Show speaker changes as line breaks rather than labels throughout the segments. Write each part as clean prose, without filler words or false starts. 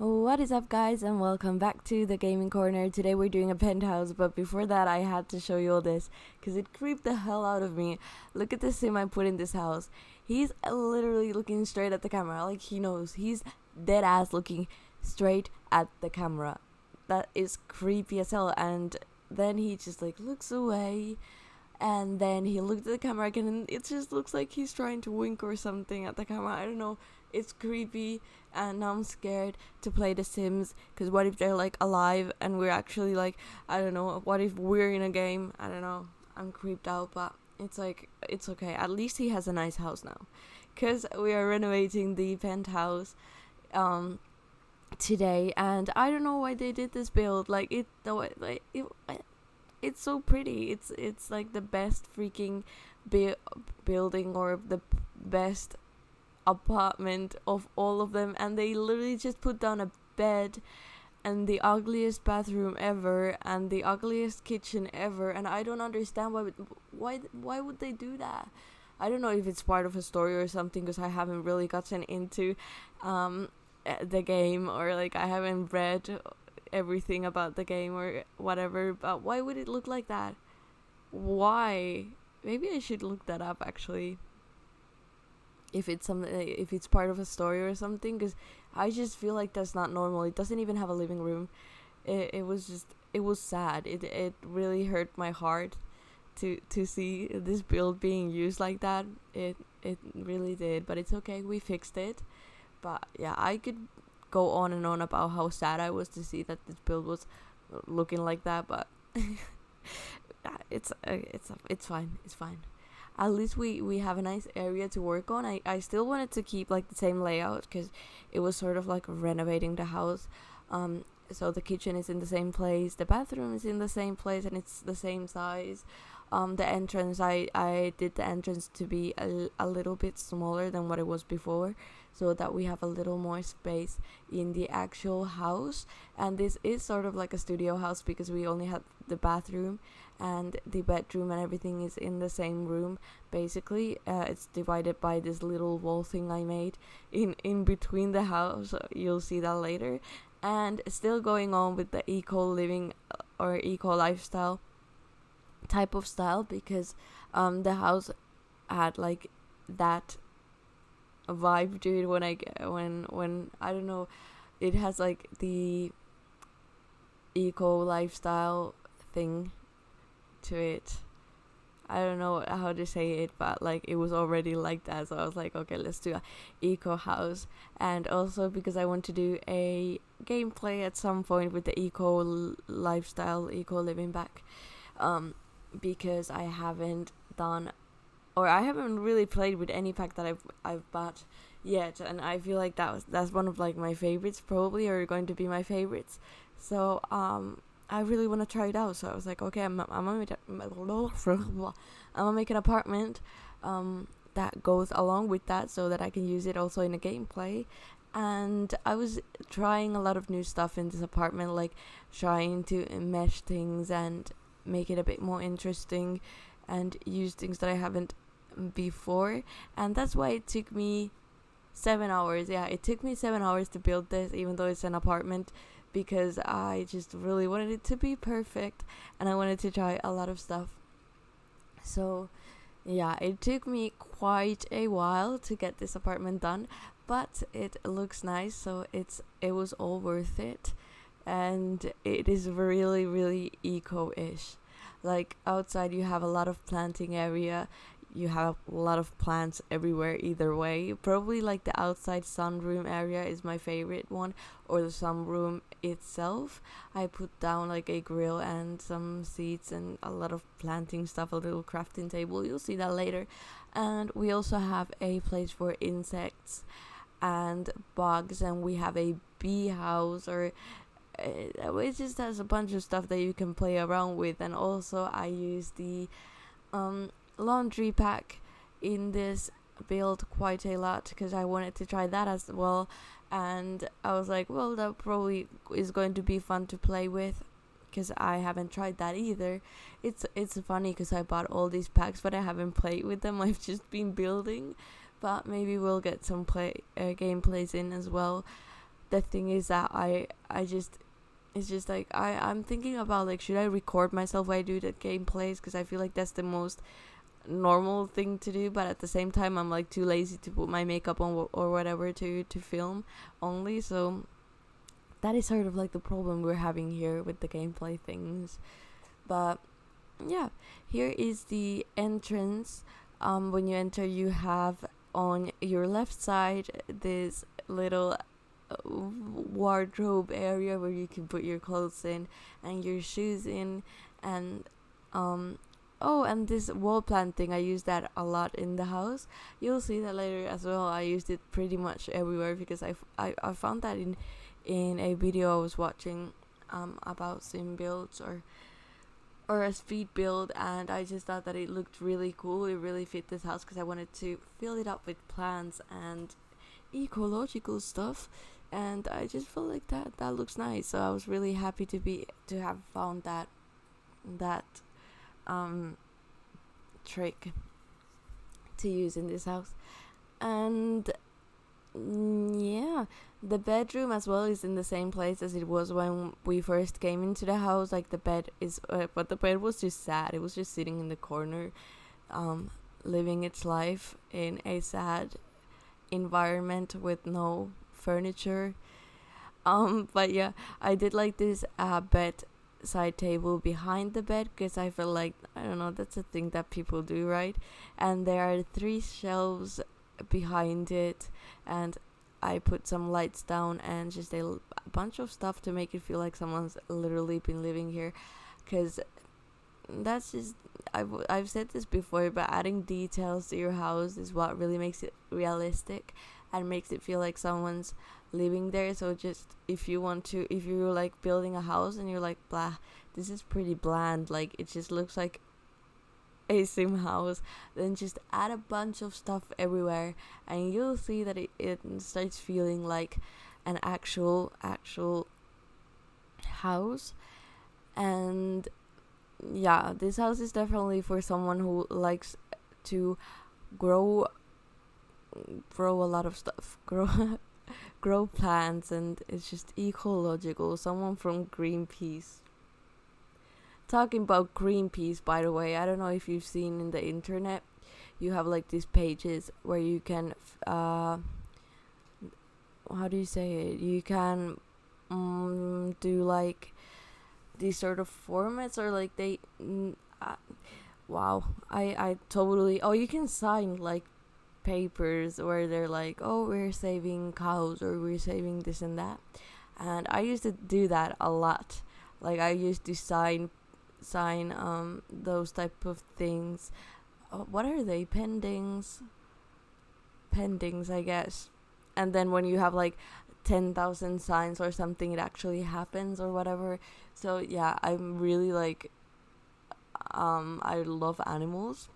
What is up, guys, and welcome back to the Gaming Corner. Today we're doing a penthouse, but before that, I had to show you all this because it creeped the hell out of me. Look at the sim I put in this house. He's literally looking straight at the camera, like he knows. He's dead ass looking straight at the camera. That is creepy as hell. And then he just like looks away, and then he looked at the camera again, and it just looks like he's trying to wink or something at the camera. I don't know. It's creepy, and now I'm scared to play The Sims, because what if they're like alive and we're actually like, I don't know, what if we're in a game? I don't know. I'm creeped out, but it's like, it's okay. At least he has a nice house now, because we are renovating the penthouse today, and I don't know why they did this build. It's so pretty. It's like the best freaking building, or the best apartment of all of them, and they literally just put down a bed and the ugliest bathroom ever and the ugliest kitchen ever, and I don't understand why would they do that. I don't know if it's part of a story or something, because I haven't really gotten into the game, or like I haven't read everything about the game or whatever, but why would it look like that? Why? Maybe I should look that up actually, if it's something, if it's part of a story or something, because I just feel like that's not normal. It doesn't even have a living room. It was sad. It really hurt my heart to see this build being used like that. It really did, but it's okay, we fixed it. But yeah, I could go on and on about how sad I was to see that this build was looking like that, but it's fine. It's fine. At least we have a nice area to work on. I still wanted to keep like the same layout, because it was sort of like renovating the house. So the kitchen is in the same place, the bathroom is in the same place, and it's the same size. The entrance, I did the entrance to be a little bit smaller than what it was before, so that we have a little more space in the actual house. And this is sort of like a studio house, because we only have the bathroom and the bedroom, and everything is in the same room basically. It's divided by this little wall thing I made in between the house. You'll see that later. And still going on with the eco living or eco lifestyle type of style, because the house had like that vibe to it when I don't know, it has like the eco lifestyle thing to it. I don't know how to say it, but like it was already like that, so I was like, okay, let's do a eco house. And also because I want to do a gameplay at some point with the eco lifestyle, eco living back, because I haven't done, or I haven't really played with any pack that I've bought yet, and I feel like that's one of like my favorites, probably, or going to be my favorites. So I really want to try it out. So I was like, okay, I'm gonna make an apartment that goes along with that, so that I can use it also in a gameplay. And I was trying a lot of new stuff in this apartment, like trying to mesh things and make it a bit more interesting and use things that I haven't before. And that's why it took me 7 hours. Yeah, it took me 7 hours to build this, even though it's an apartment, because I just really wanted it to be perfect, and I wanted to try a lot of stuff. So yeah, it took me quite a while to get this apartment done, but it looks nice, so it was all worth it. And it is really, really eco-ish. Like outside you have a lot of planting area, you have a lot of plants everywhere either way. Probably like the outside sunroom area is my favorite one, or the sunroom itself. I put down like a grill and some seats and a lot of planting stuff, a little crafting table, you'll see that later. And we also have a place for insects and bugs, and we have a bee house, or it just has a bunch of stuff that you can play around with. And also I use the laundry pack in this build quite a lot, because I wanted to try that as well. And I was like, well, that probably is going to be fun to play with, because I haven't tried that either. It's funny because I bought all these packs, but I haven't played with them. I've just been building, but maybe we'll get some gameplays in as well. the thing is that I just it's just like I'm thinking about like, should I record myself while I do the gameplays, because I feel like that's the most normal thing to do, but at the same time I'm like too lazy to put my makeup on or whatever to film only. So that is sort of like the problem we're having here with the gameplay things. But yeah, here is the entrance. When you enter, you have on your left side this little wardrobe area where you can put your clothes in and your shoes in. And and this wall planting, I use that a lot in the house. You'll see that later as well. I used it pretty much everywhere because I found that in a video I was watching about sim builds or a speed build, and I just thought that it looked really cool. It really fit this house because I wanted to fill it up with plants and ecological stuff, and I just felt like that looks nice. So I was really happy to have found that trick to use in this house. And yeah, the bedroom as well is in the same place as it was when we first came into the house. Like the bed is but the bed was just sad. It was just sitting in the corner, living its life in a sad environment with no furniture. But yeah, I did like this bed side table behind the bed because I feel like, I don't know, that's a thing that people do, right? And there are 3 shelves behind it, and I put some lights down and just a bunch of stuff to make it feel like someone's literally been living here. Because that's just, I've said this before, but adding details to your house is what really makes it realistic and makes it feel like someone's living there. So just if you're like building a house and you're like, blah, this is pretty bland, like it just looks like a sim house, then just add a bunch of stuff everywhere and you'll see that it starts feeling like an actual house. And yeah, this house is definitely for someone who likes to grow a lot of stuff, grow plants, and it's just ecological. Someone from Greenpeace. Talking about Greenpeace, by the way, I don't know if you've seen in the internet, you have like these pages where you can how do you say it, you can do like these sort of formats, or like they wow, I totally, you can sign like papers where they're like, oh, we're saving cows or we're saving this and that. And I used to do that a lot. Like I used to sign those type of things. What are they? Pendings, I guess. And then when you have like 10,000 signs or something, it actually happens or whatever. So yeah, I'm really like I love animals,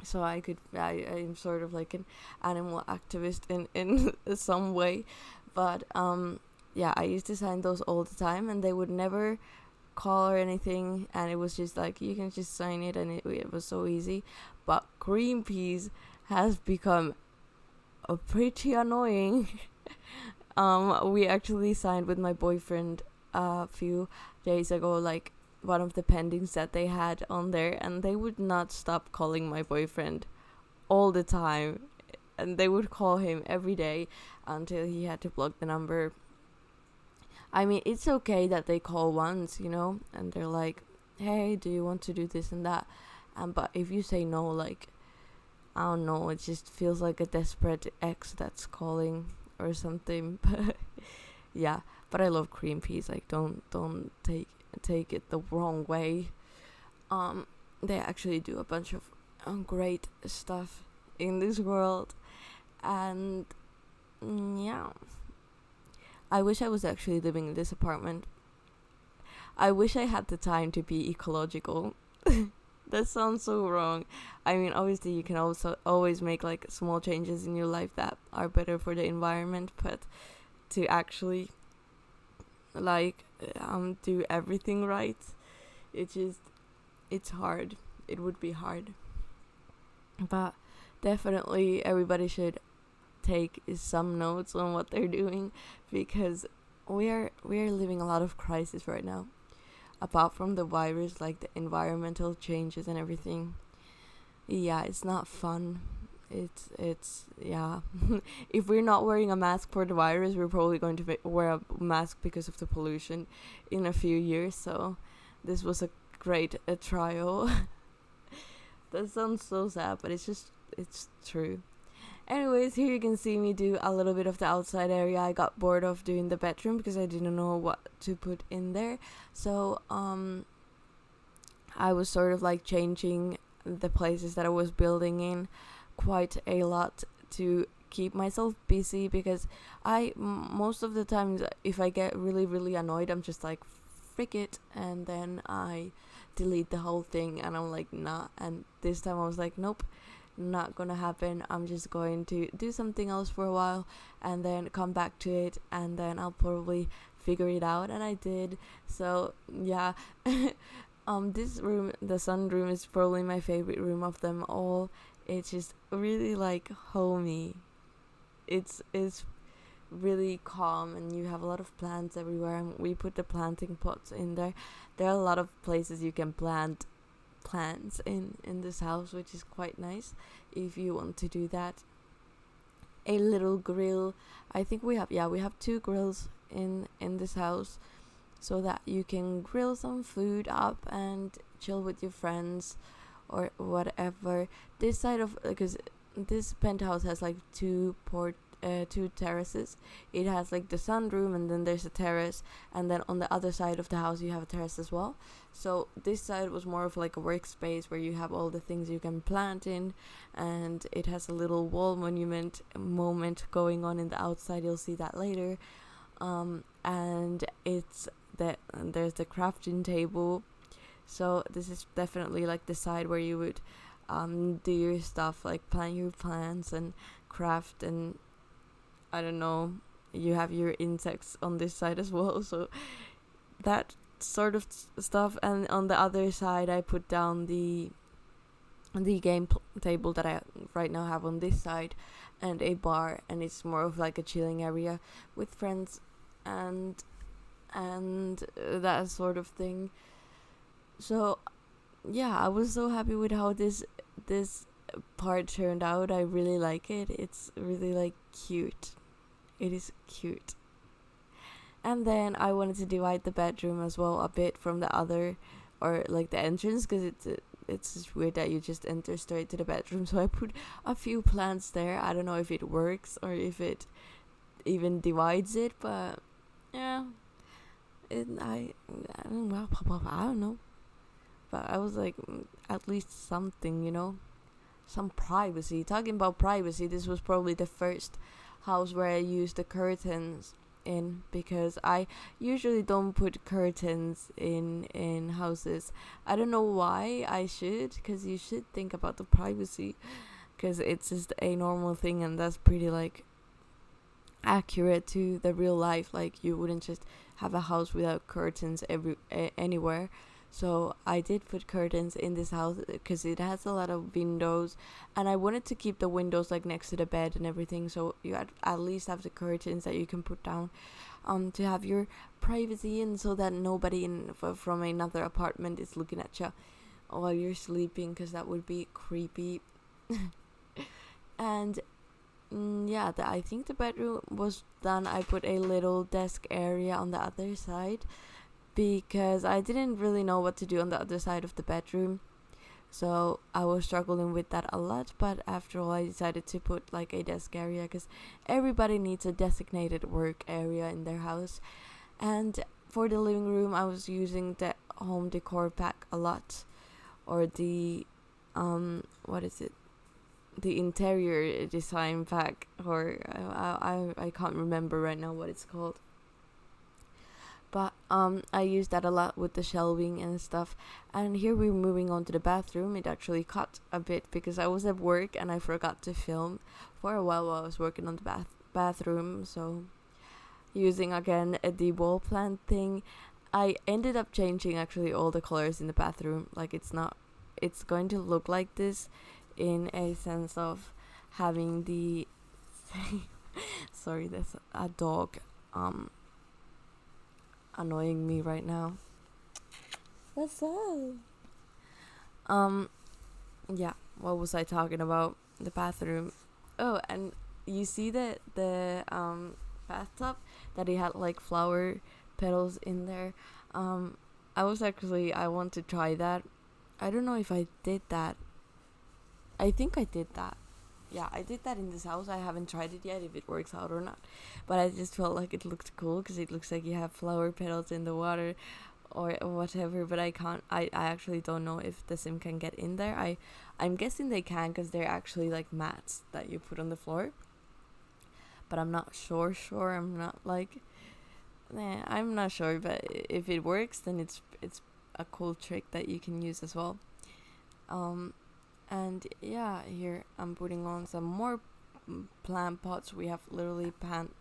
so I'm sort of like an animal activist in some way. But yeah, I used to sign those all the time, and they would never call or anything, and it was just like you can just sign it, and it was so easy. But Greenpeace has become pretty annoying. We actually signed with my boyfriend a few days ago, like one of the pendings that they had on there, and they would not stop calling my boyfriend all the time, and they would call him every day until he had to block the number. I mean, it's okay that they call once, and they're like, hey, do you want to do this and that? But if you say no, like, I don't know, it just feels like a desperate ex that's calling or something. But yeah, but I love Greenpeace. Like, don't take it the wrong way. They actually do a bunch of great stuff in this world. And yeah, I wish I was actually living in this apartment. I wish I had the time to be ecological. That sounds so wrong. I mean, obviously you can also always make like small changes in your life that are better for the environment, but to actually like do everything right, it's hard. It would be hard. But definitely everybody should take some notes on what they're doing, because we're living a lot of crisis right now. Apart from the virus, like the environmental changes and everything. Yeah, it's not fun. It's yeah. If we're not wearing a mask for the virus, we're probably going to wear a mask because of the pollution in a few years. So this was a great trial. That sounds so sad, but it's true. Anyways, here you can see me do a little bit of the outside area. I got bored of doing the bedroom because I didn't know what to put in there. So I was sort of like changing the places that I was building in quite a lot to keep myself busy, because most of the times, if I get really annoyed, I'm just like, frick it, and then I delete the whole thing, and I'm like, nah. And this time I was like, nope, not gonna happen. I'm just going to do something else for a while and then come back to it, and then I'll probably figure it out. And I did. So yeah. This room, the sunroom, is probably my favorite room of them all. It's just really like homey. It's really calm, and you have a lot of plants everywhere, and we put the planting pots in there. There are a lot of places you can plant plants in this house, which is quite nice if you want to do that. A little grill. I think we have 2 grills in this house, so that you can grill some food up and chill with your friends or whatever. This side of, because this penthouse has like 2 terraces. It has like the sunroom, and then there's a terrace, and then on the other side of the house you have a terrace as well. So this side was more of like a workspace where you have all the things you can plant in, and it has a little wall monument moment going on in the outside. You'll see that later. And there's the crafting table. So this is definitely like the side where you would do your stuff, like plant your plants and craft, and I don't know, you have your insects on this side as well. So that sort of stuff. And on the other side I put down the game table that I right now have on this side, and a bar, and it's more of like a chilling area with friends and that sort of thing. So yeah, I was so happy with how this part turned out. I really like it. It's really like cute. It is cute. And then I wanted to divide the bedroom as well a bit from the other, or like the entrance, because it's just weird that you just enter straight to the bedroom. So I put a few plants there. I don't know if it works or if it even divides it, but yeah, I don't know. But I was like, at least something, some privacy. Talking about privacy, this was probably the first house where I used the curtains in, because I usually don't put curtains in houses. I don't know why I should, because you should think about the privacy, because it's just a normal thing, and that's pretty like accurate to the real life. Like, you wouldn't just have a house without curtains anywhere. So I did put curtains in this house because it has a lot of windows, and I wanted to keep the windows like next to the bed and everything, so you at least have the curtains that you can put down to have your privacy, and so that nobody from another apartment is looking at you while you're sleeping, because that would be creepy. And I think the bedroom was done. I put a little desk area on the other side, because I didn't really know what to do on the other side of the bedroom, so I was struggling with that a lot. But after all, I decided to put like a desk area, because everybody needs a designated work area in their house. And for the living room, I was using the home decor pack a lot, or the what is it, the interior design pack, or I can't remember right now what it's called. But I used that a lot with the shelving and stuff. And here we're moving on to the bathroom. It actually cut a bit because I was at work and I forgot to film for a while I was working on the bathroom. So using again the wall plant thing, I ended up changing actually all the colors in the bathroom. Like, it's going to look like this in a sense of having the everything. Sorry, there's a dog annoying me right now. What's up? Yeah, what was I talking about? The bathroom. Oh, and you see the bathtub that he had like flower petals in there. I want to try that. I don't know if I did that. I think I did that. Yeah, I did that in this house. I haven't tried it yet if it works out or not. But I just felt like it looked cool because it looks like you have flower petals in the water or whatever. But I actually don't know if the sim can get in there. I'm guessing they can because they're actually like mats that you put on the floor. But I'm not sure. I'm not like... I'm not sure. But if it works, then it's a cool trick that you can use as well. And yeah, here I'm putting on some more plant pots. We have literally plant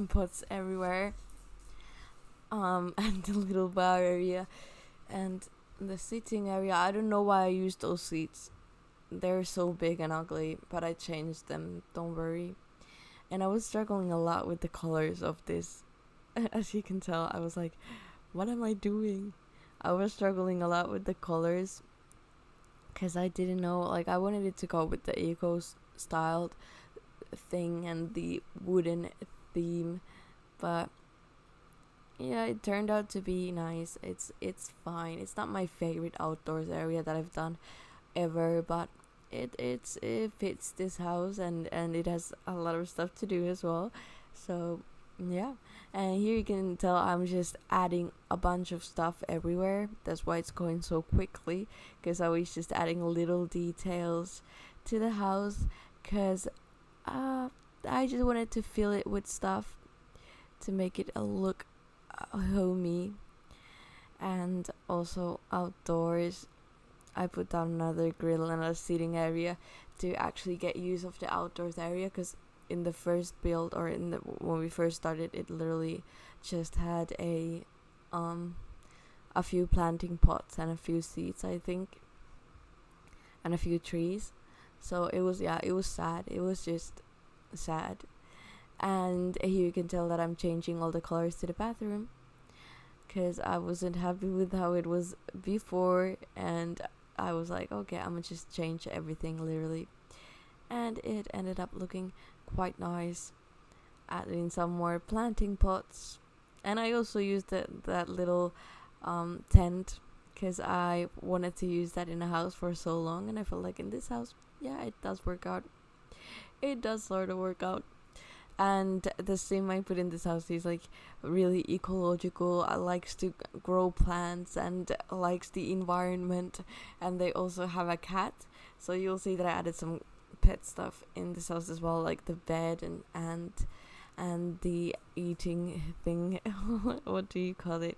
pots everywhere. And the little bar area and the sitting area. I don't know why I used those seats. They're so big and ugly, but I changed them. Don't worry. And I was struggling a lot with the colors of this. As you can tell, I was like, what am I doing? I was struggling a lot with the colors because I didn't know, like, I wanted it to go with the eco styled thing and the wooden theme, but yeah, it turned out to be nice. It's fine. It's not my favorite outdoors area that I've done ever, but it fits this house, and it has a lot of stuff to do as well. So yeah, and here you can tell I'm just adding a bunch of stuff everywhere. That's why it's going so quickly, because I was just adding little details to the house, because I just wanted to fill it with stuff to make it look homey. And also outdoors, I put down another grill and a seating area to actually get use of the outdoors area, because in the first build, or when we first started, it literally just had a few planting pots and a few seats, I think, and a few trees. So it was sad. It was just sad. And here you can tell that I'm changing all the colors to the bathroom, because I wasn't happy with how it was before, and I was like, okay, I'm gonna just change everything literally. And it ended up looking quite nice. Adding some more planting pots, and I also used that little tent, because I wanted to use that in a house for so long, and I felt like in this house, yeah, it does work out. It does sort of work out. And the sim I put in this house is like really ecological. Likes to grow plants and likes the environment, and they also have a cat, so you'll see that I added some pet stuff in this house as well, like the bed and the eating thing. What do you call it?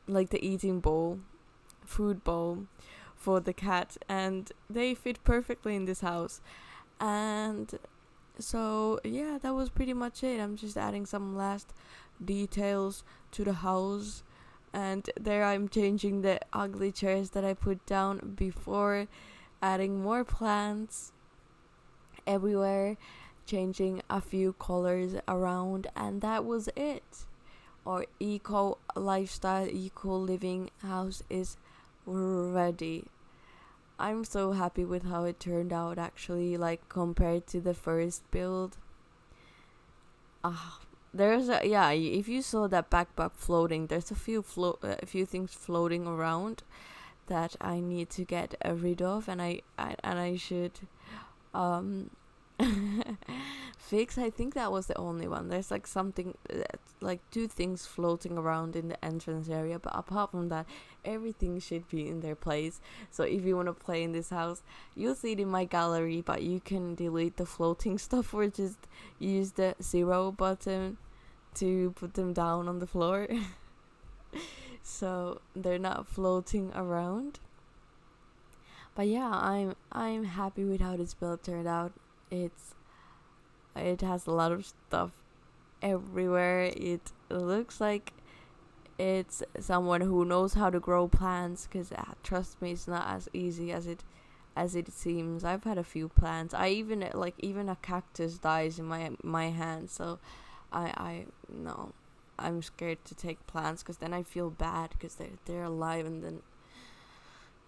Like the eating bowl, food bowl for the cat, and they fit perfectly in this house. And so yeah, that was pretty much it. I'm just adding some last details to the house, and there I'm changing the ugly chairs that I put down before, adding more plants everywhere, changing a few colors around, and that was it. Our eco lifestyle, eco living house is ready. I'm so happy with how it turned out, actually, like compared to the first build. If you saw that backpack floating, there's a few things floating around that I need to get rid of, and I should fix. I think that was the only one. There's like something, like 2 things floating around in the entrance area, but apart from that, everything should be in their place. So if you want to play in this house, you'll see it in my gallery, but you can delete the floating stuff or just use the 0 button to put them down on the floor. So they're not floating around. But yeah, I'm happy with how this build turned out. It has a lot of stuff everywhere. It looks like it's someone who knows how to grow plants, because trust me, it's not as easy as it as it seems. I've had a few plants. I even even a cactus dies in my hand. So I no, I'm scared to take plants because then I feel bad because they're alive and then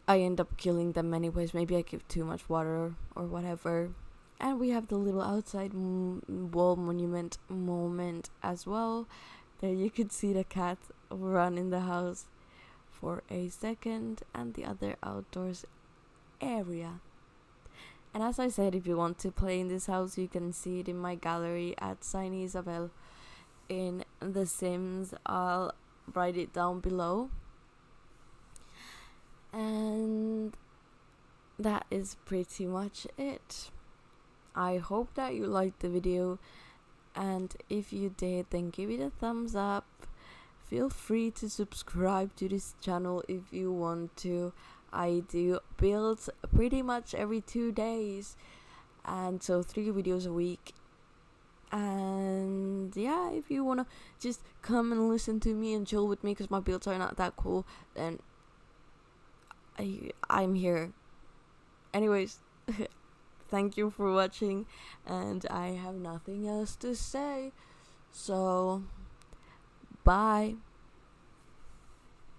I end up killing them anyways. Maybe I give too much water or whatever. And we have the little outside wall monument moment as well. There you could see the cat run in the house for a second, and the other outdoors area. And as I said, if you want to play in this house, you can see it in my gallery at sainiisabel in The Sims. I'll write it down below. And that is pretty much it. I hope that you liked the video, and if you did, then give it a thumbs up. Feel free to subscribe to this channel if you want to. I do builds pretty much every 2 days, and so 3 videos a week. And yeah, if you wanna just come and listen to me and chill with me because my builds are not that cool, then I'm here. Anyways, thank you for watching, and I have nothing else to say, so bye.